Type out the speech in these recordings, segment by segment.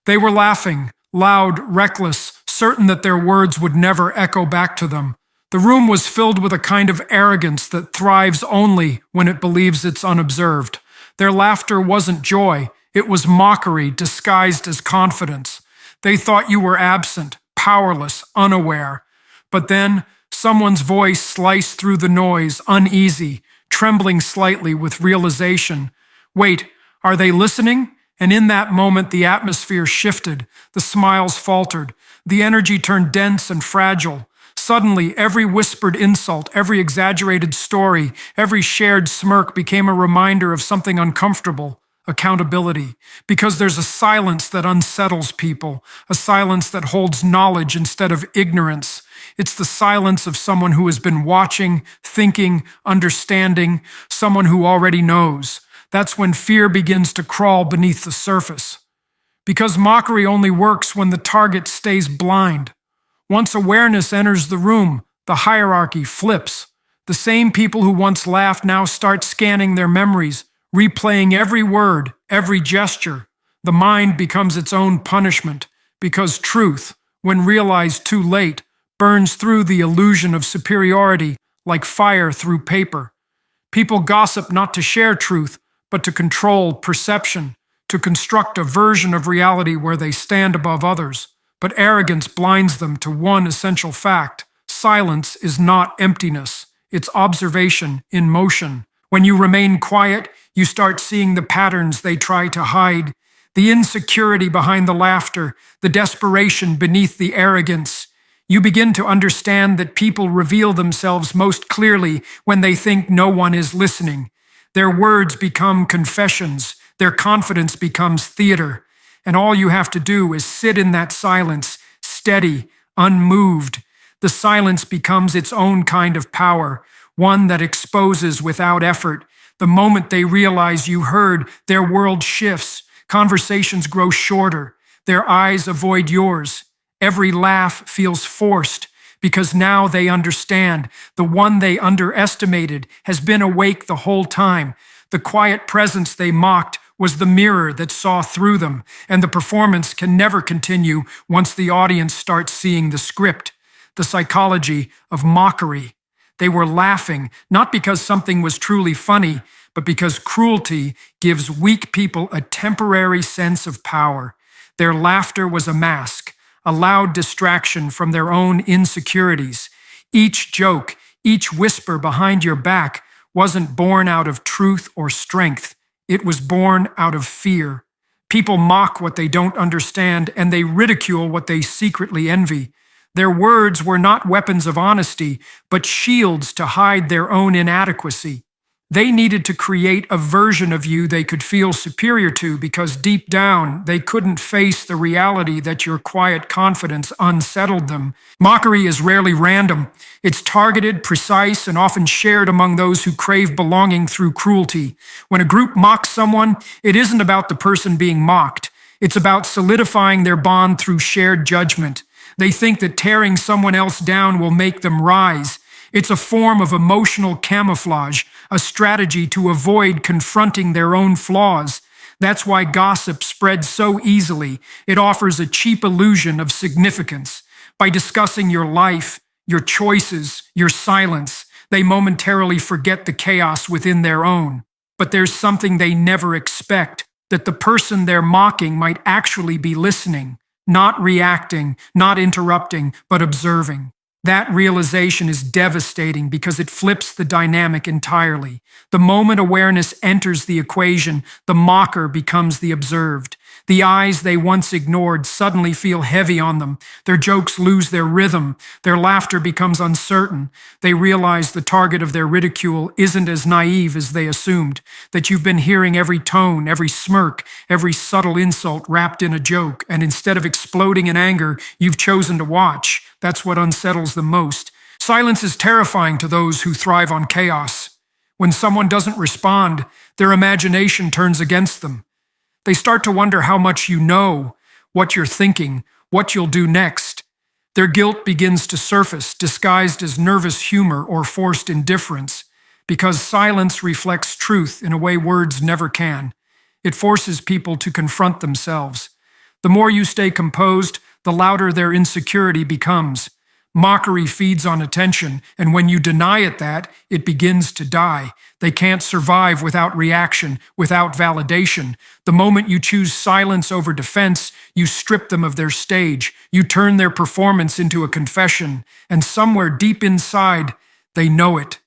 They were laughing, loud, reckless, certain that their words would never echo back to them. The room was filled with a kind of arrogance that thrives only when it believes it's unobserved. Their laughter wasn't joy, it was mockery disguised as confidence. They thought you were absent, powerless, unaware. But then, someone's voice sliced through the noise, uneasy, trembling slightly with realization. Wait, are they listening? And in that moment, the atmosphere shifted, the smiles faltered, the energy turned dense and fragile. Suddenly, every whispered insult, every exaggerated story, every shared smirk became a reminder of something uncomfortable: accountability. Because there's a silence that unsettles people, a silence that holds knowledge instead of ignorance. It's the silence of someone who has been watching, thinking, understanding, someone who already knows. That's when fear begins to crawl beneath the surface. Because mockery only works when the target stays blind. Once awareness enters the room, the hierarchy flips. The same people who once laughed now start scanning their memories, replaying every word, every gesture. The mind becomes its own punishment, because truth, when realized too late, burns through the illusion of superiority like fire through paper. People gossip not to share truth, but to control perception, to construct a version of reality where they stand above others. But arrogance blinds them to one essential fact: silence is not emptiness, it's observation in motion. When you remain quiet, you start seeing the patterns they try to hide, the insecurity behind the laughter, the desperation beneath the arrogance. You begin to understand that people reveal themselves most clearly when they think no one is listening. Their words become confessions, their confidence becomes theater. And all you have to do is sit in that silence, steady, unmoved. The silence becomes its own kind of power, one that exposes without effort. The moment they realize you heard, their world shifts. Conversations grow shorter. Their eyes avoid yours. Every laugh feels forced, because now they understand. The one they underestimated has been awake the whole time. The quiet presence they mocked was the mirror that saw through them, and the performance can never continue once the audience starts seeing the script. The psychology of mockery. They were laughing, not because something was truly funny, but because cruelty gives weak people a temporary sense of power. Their laughter was a mask, a loud distraction from their own insecurities. Each joke, each whisper behind your back wasn't born out of truth or strength. It was born out of fear. People mock what they don't understand, and they ridicule what they secretly envy. Their words were not weapons of honesty, but shields to hide their own inadequacy. They needed to create a version of you they could feel superior to, because deep down, they couldn't face the reality that your quiet confidence unsettled them. Mockery is rarely random. It's targeted, precise, and often shared among those who crave belonging through cruelty. When a group mocks someone, it isn't about the person being mocked. It's about solidifying their bond through shared judgment. They think that tearing someone else down will make them rise. It's a form of emotional camouflage, a strategy to avoid confronting their own flaws. That's why gossip spreads so easily. It offers a cheap illusion of significance. By discussing your life, your choices, your silence, they momentarily forget the chaos within their own. But there's something they never expect, that the person they're mocking might actually be listening, not reacting, not interrupting, but observing. That realization is devastating because it flips the dynamic entirely. The moment awareness enters the equation, the mocker becomes the observed. The eyes they once ignored suddenly feel heavy on them. Their jokes lose their rhythm. Their laughter becomes uncertain. They realize the target of their ridicule isn't as naive as they assumed, that you've been hearing every tone, every smirk, every subtle insult wrapped in a joke, and instead of exploding in anger, you've chosen to watch. That's what unsettles them most. Silence is terrifying to those who thrive on chaos. When someone doesn't respond, their imagination turns against them. They start to wonder how much you know, what you're thinking, what you'll do next. Their guilt begins to surface, disguised as nervous humor or forced indifference, because silence reflects truth in a way words never can. It forces people to confront themselves. The more you stay composed, the louder their insecurity becomes. Mockery feeds on attention, and when you deny it that, it begins to die. They can't survive without reaction, without validation. The moment you choose silence over defense, you strip them of their stage. You turn their performance into a confession, and somewhere deep inside, they know it.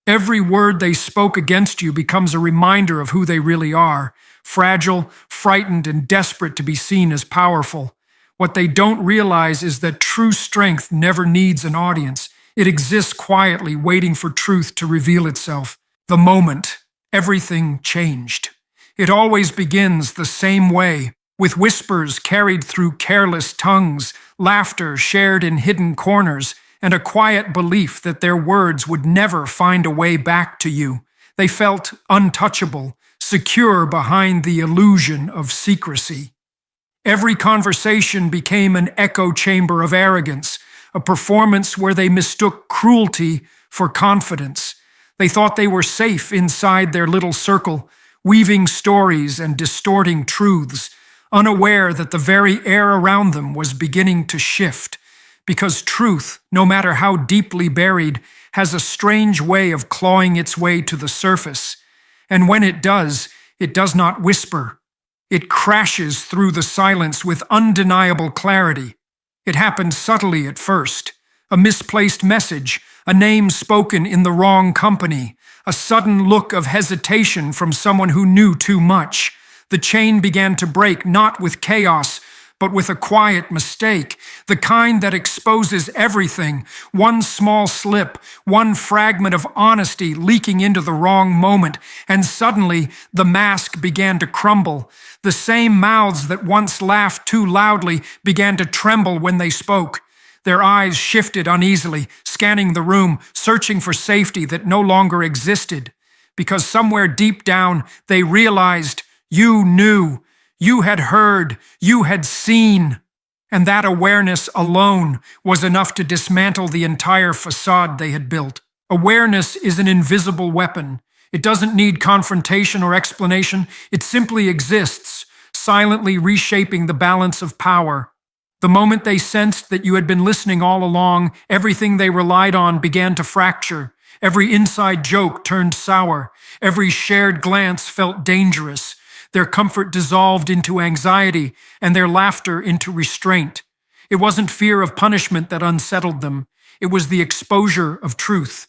Every word they spoke against you becomes a reminder of who they really are, fragile, frightened, and desperate to be seen as powerful. What they don't realize is that true strength never needs an audience. It exists quietly, waiting for truth to reveal itself. The moment, everything changed. It always begins the same way, with whispers carried through careless tongues, laughter shared in hidden corners, and a quiet belief that their words would never find a way back to you. They felt untouchable, secure behind the illusion of secrecy. Every conversation became an echo chamber of arrogance, a performance where they mistook cruelty for confidence. They thought they were safe inside their little circle, weaving stories and distorting truths, unaware that the very air around them was beginning to shift. Because truth, no matter how deeply buried, has a strange way of clawing its way to the surface. And when it does not whisper. It crashes through the silence with undeniable clarity. It happened subtly at first. A misplaced message, a name spoken in the wrong company, a sudden look of hesitation from someone who knew too much. The chain began to break, not with chaos, but with a quiet mistake, the kind that exposes everything. One small slip, one fragment of honesty leaking into the wrong moment, and suddenly the mask began to crumble. The same mouths that once laughed too loudly began to tremble when they spoke. Their eyes shifted uneasily, scanning the room, searching for safety that no longer existed. Because somewhere deep down, they realized you knew. You had heard, you had seen, and that awareness alone was enough to dismantle the entire facade they had built. Awareness is an invisible weapon. It doesn't need confrontation or explanation. It simply exists, silently reshaping the balance of power. The moment they sensed that you had been listening all along, everything they relied on began to fracture. Every inside joke turned sour. Every shared glance felt dangerous. Their comfort dissolved into anxiety, and their laughter into restraint. It wasn't fear of punishment that unsettled them. It was the exposure of truth.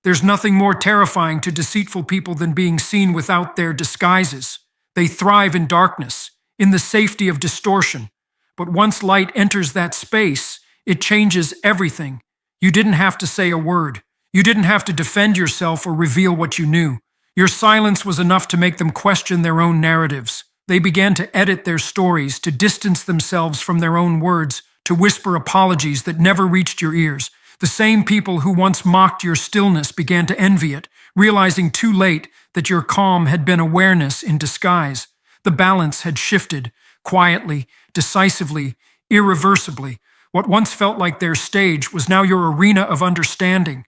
There's nothing more terrifying to deceitful people than being seen without their disguises. They thrive in darkness, in the safety of distortion. But once light enters that space, it changes everything. You didn't have to say a word. You didn't have to defend yourself or reveal what you knew. Your silence was enough to make them question their own narratives. They began to edit their stories, to distance themselves from their own words, to whisper apologies that never reached your ears. The same people who once mocked your stillness began to envy it, realizing too late that your calm had been awareness in disguise. The balance had shifted, quietly, decisively, irreversibly. What once felt like their stage was now your arena of understanding.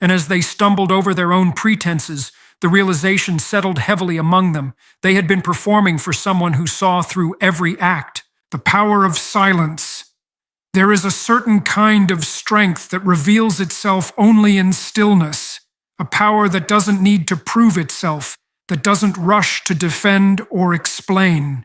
And as they stumbled over their own pretenses, the realization settled heavily among them. They had been performing for someone who saw through every act. The power of silence. There is a certain kind of strength that reveals itself only in stillness, a power that doesn't need to prove itself, that doesn't rush to defend or explain.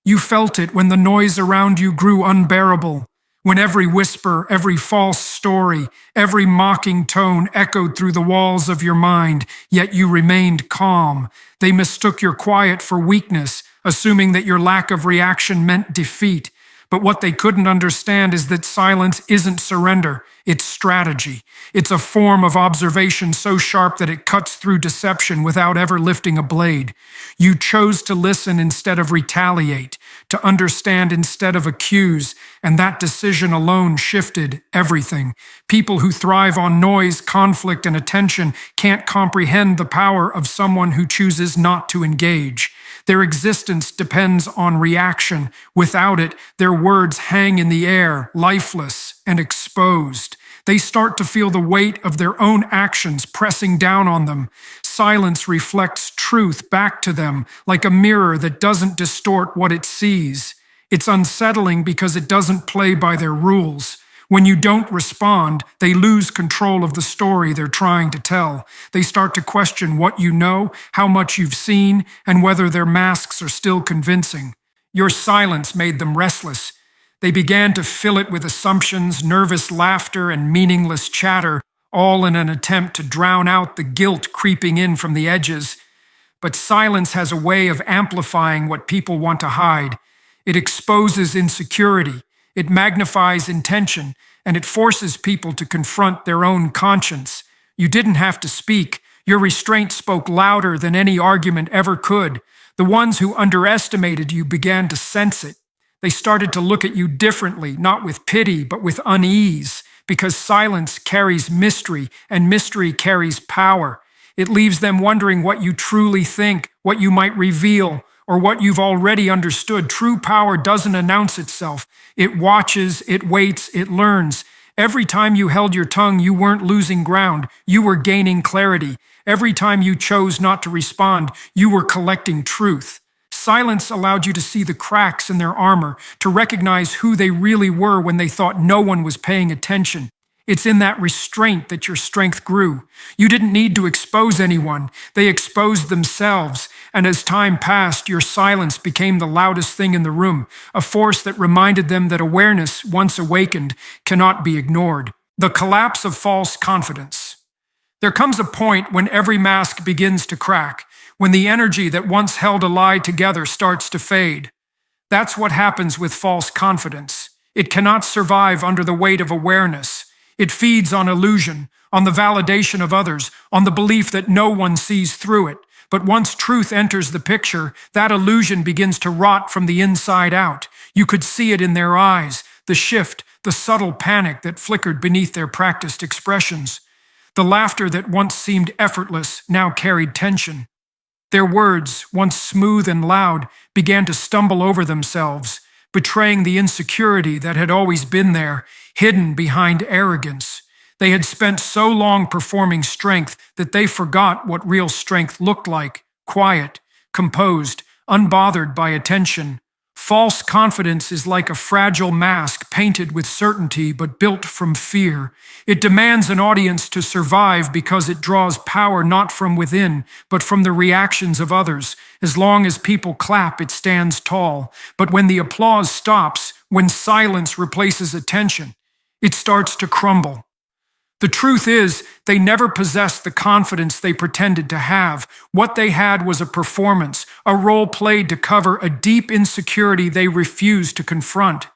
You felt it when the noise around you grew unbearable, when every whisper, every false story, every mocking tone echoed through the walls of your mind, yet you remained calm. They mistook your quiet for weakness, assuming that your lack of reaction meant defeat. But what they couldn't understand is that silence isn't surrender, it's strategy. It's a form of observation so sharp that it cuts through deception without ever lifting a blade. You chose to listen instead of retaliate, to understand instead of accuse, and that decision alone shifted everything. People who thrive on noise, conflict, and attention can't comprehend the power of someone who chooses not to engage. Their existence depends on reaction. Without it, their words hang in the air, lifeless and exposed. They start to feel the weight of their own actions pressing down on them. Silence reflects truth back to them like a mirror that doesn't distort what it sees. It's unsettling because it doesn't play by their rules. When you don't respond, they lose control of the story they're trying to tell. They start to question what you know, how much you've seen, and whether their masks are still convincing. Your silence made them restless. They began to fill it with assumptions, nervous laughter, and meaningless chatter, all in an attempt to drown out the guilt creeping in from the edges. But silence has a way of amplifying what people want to hide. It exposes insecurity, it magnifies intention, and it forces people to confront their own conscience. You didn't have to speak. Your restraint spoke louder than any argument ever could. The ones who underestimated you began to sense it. They started to look at you differently, not with pity, but with unease, because silence carries mystery, and mystery carries power. It leaves them wondering what you truly think, what you might reveal, or what you've already understood. True power doesn't announce itself. It watches, it waits, it learns. Every time you held your tongue, you weren't losing ground. You were gaining clarity. Every time you chose not to respond, you were collecting truth. Silence allowed you to see the cracks in their armor, to recognize who they really were when they thought no one was paying attention. It's in that restraint that your strength grew. You didn't need to expose anyone. They exposed themselves. And as time passed, your silence became the loudest thing in the room, a force that reminded them that awareness, once awakened, cannot be ignored. The collapse of false confidence. There comes a point when every mask begins to crack, when the energy that once held a lie together starts to fade. That's what happens with false confidence. It cannot survive under the weight of awareness. It feeds on illusion, on the validation of others, on the belief that no one sees through it. But once truth enters the picture, that illusion begins to rot from the inside out. You could see it in their eyes, the shift, the subtle panic that flickered beneath their practiced expressions. The laughter that once seemed effortless now carried tension. Their words, once smooth and loud, began to stumble over themselves, betraying the insecurity that had always been there, hidden behind arrogance. They had spent so long performing strength that they forgot what real strength looked like: quiet, composed, unbothered by attention. False confidence is like a fragile mask painted with certainty but built from fear. It demands an audience to survive because it draws power not from within, but from the reactions of others. As long as people clap, it stands tall. But when the applause stops, when silence replaces attention, it starts to crumble. The truth is, they never possessed the confidence they pretended to have. What they had was a performance, a role played to cover a deep insecurity they refused to confront.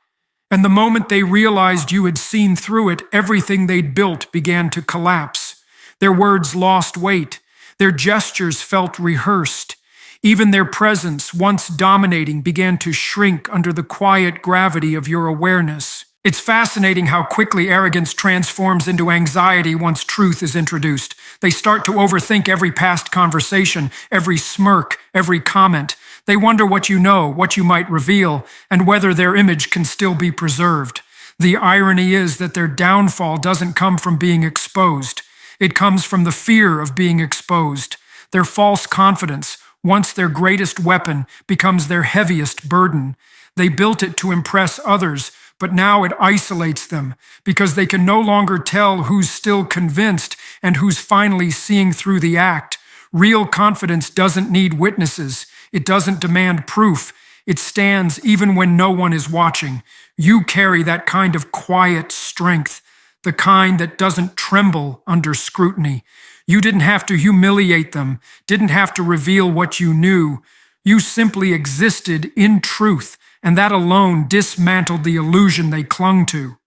And the moment they realized you had seen through it, everything they'd built began to collapse. Their words lost weight. Their gestures felt rehearsed. Even their presence, once dominating, began to shrink under the quiet gravity of your awareness. It's fascinating how quickly arrogance transforms into anxiety once truth is introduced. They start to overthink every past conversation, every smirk, every comment. They wonder what you know, what you might reveal, and whether their image can still be preserved. The irony is that their downfall doesn't come from being exposed. It comes from the fear of being exposed. Their false confidence, once their greatest weapon, becomes their heaviest burden. They built it to impress others, but now it isolates them because they can no longer tell who's still convinced and who's finally seeing through the act. Real confidence doesn't need witnesses. It doesn't demand proof. It stands even when no one is watching. You carry that kind of quiet strength, the kind that doesn't tremble under scrutiny. You didn't have to humiliate them, didn't have to reveal what you knew. You simply existed in truth, and that alone dismantled the illusion they clung to.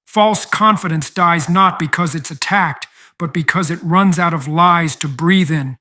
False confidence dies not because it's attacked, but because it runs out of lies to breathe in.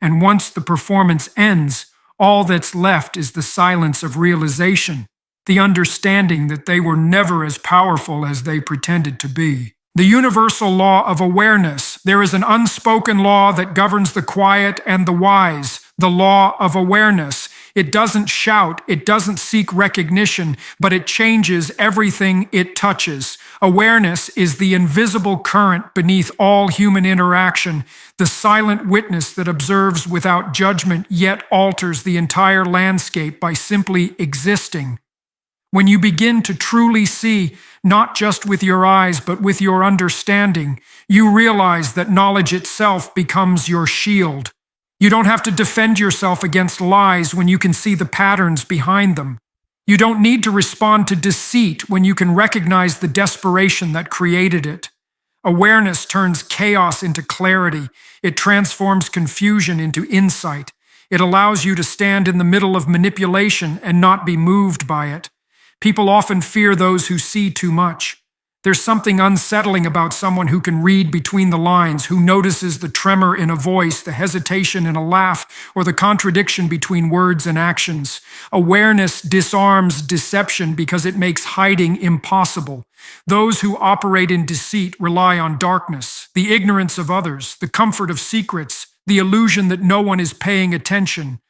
And once the performance ends, all that's left is the silence of realization, the understanding that they were never as powerful as they pretended to be. The universal law of awareness. There is an unspoken law that governs the quiet and the wise, the law of awareness. It doesn't shout, it doesn't seek recognition, but it changes everything it touches. Awareness is the invisible current beneath all human interaction, the silent witness that observes without judgment yet alters the entire landscape by simply existing. When you begin to truly see, not just with your eyes, but with your understanding, you realize that knowledge itself becomes your shield. You don't have to defend yourself against lies when you can see the patterns behind them. You don't need to respond to deceit when you can recognize the desperation that created it. Awareness turns chaos into clarity. It transforms confusion into insight. It allows you to stand in the middle of manipulation and not be moved by it. People often fear those who see too much. There's something unsettling about someone who can read between the lines, who notices the tremor in a voice, the hesitation in a laugh, or the contradiction between words and actions. Awareness disarms deception because it makes hiding impossible. Those who operate in deceit rely on darkness, the ignorance of others, the comfort of secrets, the illusion that no one is paying attention.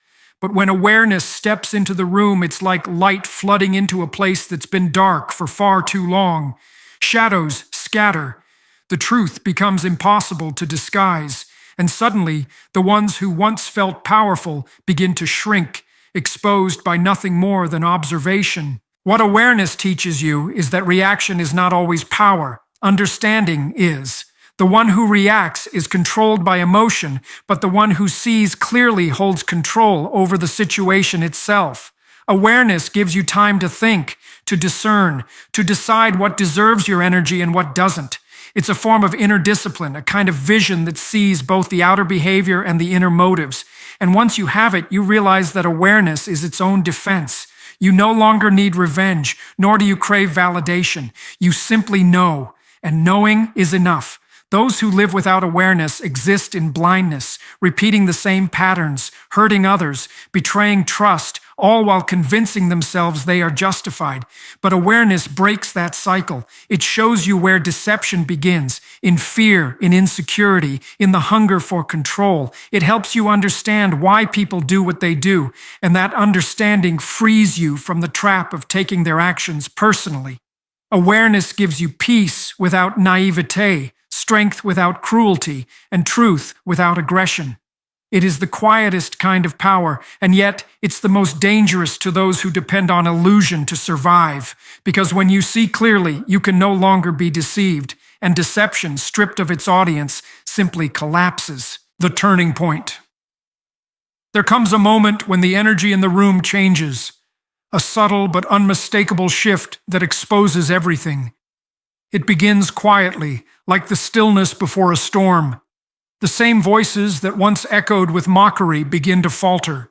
But when awareness steps into the room, it's like light flooding into a place that's been dark for far too long. Shadows scatter. The truth becomes impossible to disguise. And suddenly, the ones who once felt powerful begin to shrink, exposed by nothing more than observation. What awareness teaches you is that reaction is not always power. Understanding is. The one who reacts is controlled by emotion, but the one who sees clearly holds control over the situation itself. Awareness gives you time to think, to discern, to decide what deserves your energy and what doesn't. It's a form of inner discipline, a kind of vision that sees both the outer behavior and the inner motives. And once you have it, you realize that awareness is its own defense. You no longer need revenge, nor do you crave validation. You simply know, and knowing is enough. Those who live without awareness exist in blindness, repeating the same patterns, hurting others, betraying trust, all while convincing themselves they are justified. But awareness breaks that cycle. It shows you where deception begins, in fear, in insecurity, in the hunger for control. It helps you understand why people do what they do, and that understanding frees you from the trap of taking their actions personally. Awareness gives you peace without naivete, strength without cruelty, and truth without aggression. It is the quietest kind of power, and yet it's the most dangerous to those who depend on illusion to survive. Because when you see clearly, you can no longer be deceived, and deception, stripped of its audience, simply collapses. The turning point. There comes a moment when the energy in the room changes, a subtle but unmistakable shift that exposes everything. It begins quietly, like the stillness before a storm. The same voices that once echoed with mockery begin to falter.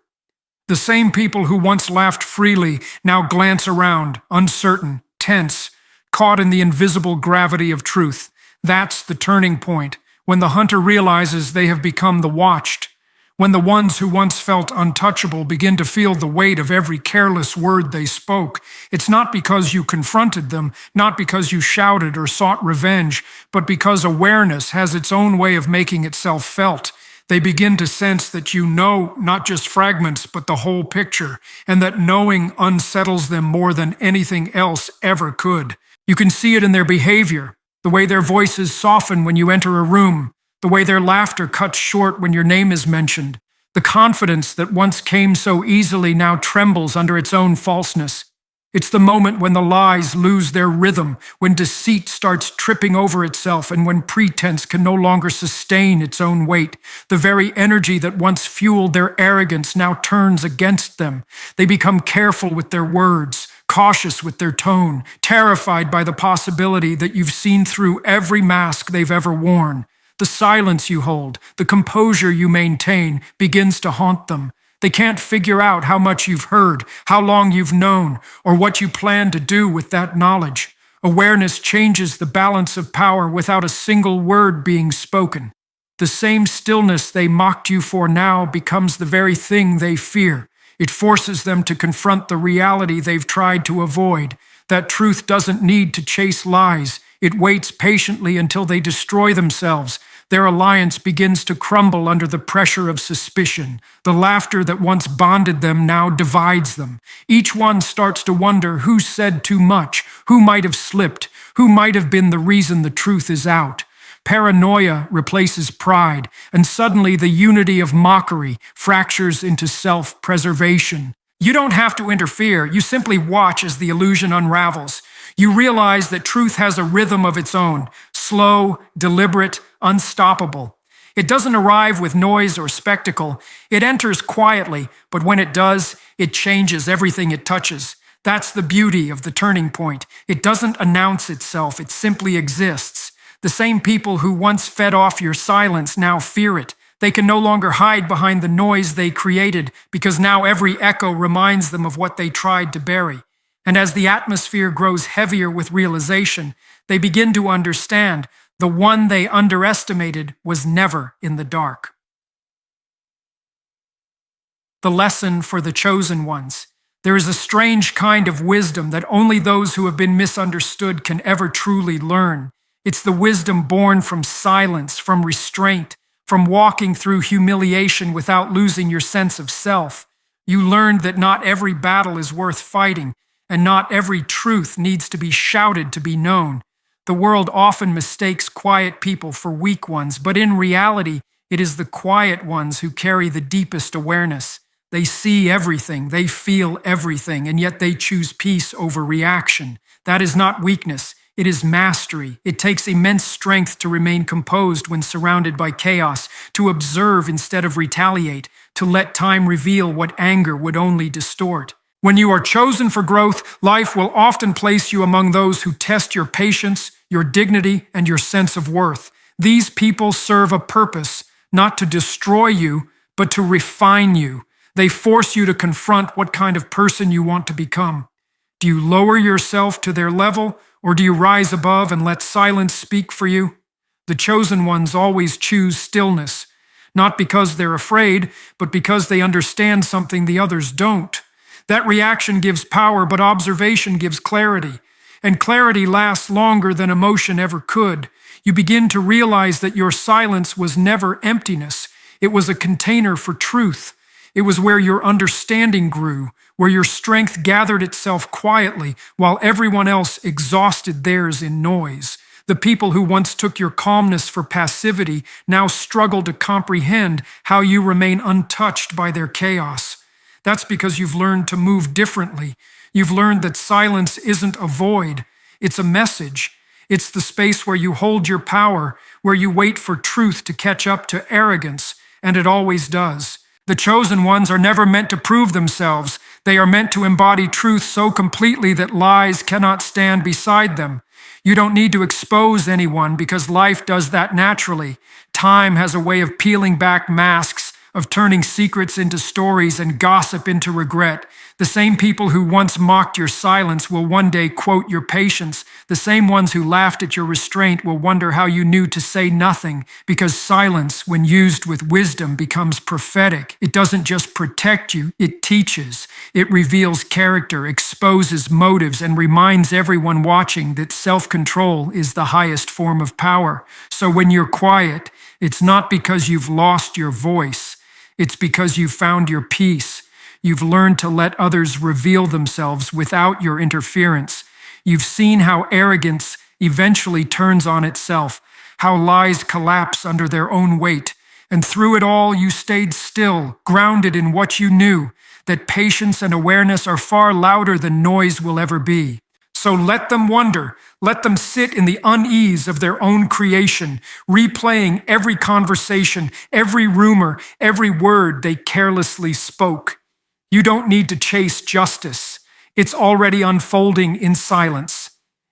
The same people who once laughed freely now glance around, uncertain, tense, caught in the invisible gravity of truth. That's the turning point, when the hunter realizes they have become the watched, when the ones who once felt untouchable begin to feel the weight of every careless word they spoke. It's not because you confronted them, not because you shouted or sought revenge, but because awareness has its own way of making itself felt. They begin to sense that you know not just fragments, but the whole picture, and that knowing unsettles them more than anything else ever could. You can see it in their behavior, the way their voices soften when you enter a room, the way their laughter cuts short when your name is mentioned. The confidence that once came so easily now trembles under its own falseness. It's the moment when the lies lose their rhythm, when deceit starts tripping over itself, and when pretense can no longer sustain its own weight. The very energy that once fueled their arrogance now turns against them. They become careful with their words, cautious with their tone, terrified by the possibility that you've seen through every mask they've ever worn. The silence you hold, the composure you maintain, begins to haunt them. They can't figure out how much you've heard, how long you've known, or what you plan to do with that knowledge. Awareness changes the balance of power without a single word being spoken. The same stillness they mocked you for now becomes the very thing they fear. It forces them to confront the reality they've tried to avoid. That truth doesn't need to chase lies. It waits patiently until they destroy themselves. Their alliance begins to crumble under the pressure of suspicion. The laughter that once bonded them now divides them. Each one starts to wonder who said too much, who might have slipped, who might have been the reason the truth is out. Paranoia replaces pride, and suddenly the unity of mockery fractures into self-preservation. You don't have to interfere, you simply watch as the illusion unravels. You realize that truth has a rhythm of its own, slow, deliberate, unstoppable. It doesn't arrive with noise or spectacle. It enters quietly, but when it does, it changes everything it touches. That's the beauty of the turning point. It doesn't announce itself, it simply exists. The same people who once fed off your silence now fear it. They can no longer hide behind the noise they created because now every echo reminds them of what they tried to bury. And as the atmosphere grows heavier with realization, they begin to understand the one they underestimated was never in the dark. The lesson for the chosen ones. There is a strange kind of wisdom that only those who have been misunderstood can ever truly learn. It's the wisdom born from silence, from restraint, from walking through humiliation without losing your sense of self. You learned that not every battle is worth fighting, and not every truth needs to be shouted to be known. The world often mistakes quiet people for weak ones, but in reality, it is the quiet ones who carry the deepest awareness. They see everything, they feel everything, and yet they choose peace over reaction. That is not weakness, it is mastery. It takes immense strength to remain composed when surrounded by chaos, to observe instead of retaliate, to let time reveal what anger would only distort. When you are chosen for growth, life will often place you among those who test your patience, your dignity, and your sense of worth. These people serve a purpose, not to destroy you, but to refine you. They force you to confront what kind of person you want to become. Do you lower yourself to their level, or do you rise above and let silence speak for you? The chosen ones always choose stillness, not because they're afraid, but because they understand something the others don't. That reaction gives power, but observation gives clarity. And clarity lasts longer than emotion ever could. You begin to realize that your silence was never emptiness. It was a container for truth. It was where your understanding grew, where your strength gathered itself quietly, while everyone else exhausted theirs in noise. The people who once took your calmness for passivity now struggle to comprehend how you remain untouched by their chaos. That's because you've learned to move differently. You've learned that silence isn't a void, it's a message. It's the space where you hold your power, where you wait for truth to catch up to arrogance, and it always does. The chosen ones are never meant to prove themselves. They are meant to embody truth so completely that lies cannot stand beside them. You don't need to expose anyone because life does that naturally. Time has a way of peeling back masks, of turning secrets into stories and gossip into regret. The same people who once mocked your silence will one day quote your patience. The same ones who laughed at your restraint will wonder how you knew to say nothing, because silence, when used with wisdom, becomes prophetic. It doesn't just protect you, it teaches. It reveals character, exposes motives, and reminds everyone watching that self-control is the highest form of power. So when you're quiet, it's not because you've lost your voice. It's because you've found your peace. You've learned to let others reveal themselves without your interference. You've seen how arrogance eventually turns on itself, how lies collapse under their own weight. And through it all, you stayed still, grounded in what you knew, that patience and awareness are far louder than noise will ever be. So let them wonder, let them sit in the unease of their own creation, replaying every conversation, every rumor, every word they carelessly spoke. You don't need to chase justice. It's already unfolding in silence.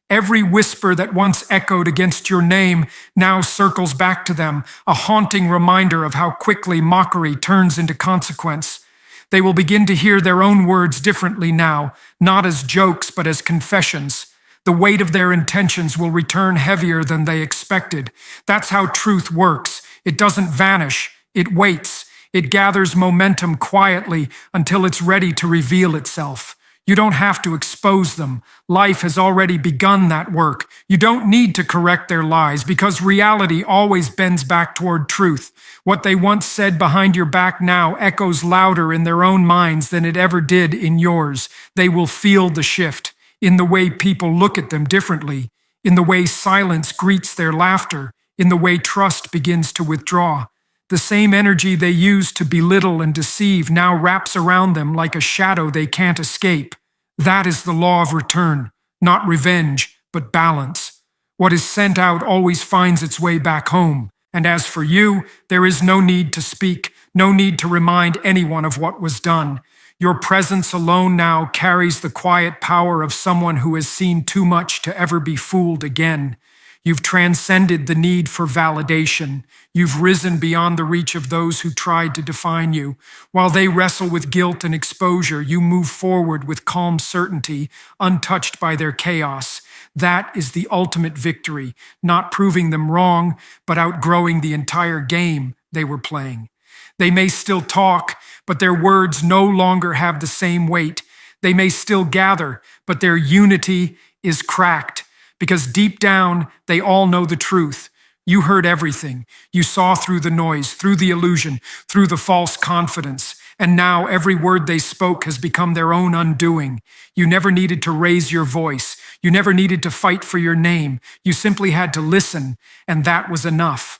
Every whisper that once echoed against your name now circles back to them, a haunting reminder of how quickly mockery turns into consequence. They will begin to hear their own words differently now, not as jokes, but as confessions. The weight of their intentions will return heavier than they expected. That's how truth works. It doesn't vanish. It waits. It gathers momentum quietly until it's ready to reveal itself. You don't have to expose them. Life has already begun that work. You don't need to correct their lies because reality always bends back toward truth. What they once said behind your back now echoes louder in their own minds than it ever did in yours. They will feel the shift in the way people look at them differently, in the way silence greets their laughter, in the way trust begins to withdraw. The same energy they used to belittle and deceive now wraps around them like a shadow they can't escape. That is the law of return, not revenge, but balance. What is sent out always finds its way back home. And as for you, there is no need to speak, no need to remind anyone of what was done. Your presence alone now carries the quiet power of someone who has seen too much to ever be fooled again. You've transcended the need for validation. You've risen beyond the reach of those who tried to define you. While they wrestle with guilt and exposure, you move forward with calm certainty, untouched by their chaos. That is the ultimate victory, not proving them wrong, but outgrowing the entire game they were playing. They may still talk, but their words no longer have the same weight. They may still gather, but their unity is cracked. Because deep down, they all know the truth. You heard everything. You saw through the noise, through the illusion, through the false confidence. And now every word they spoke has become their own undoing. You never needed to raise your voice. You never needed to fight for your name. You simply had to listen, and that was enough.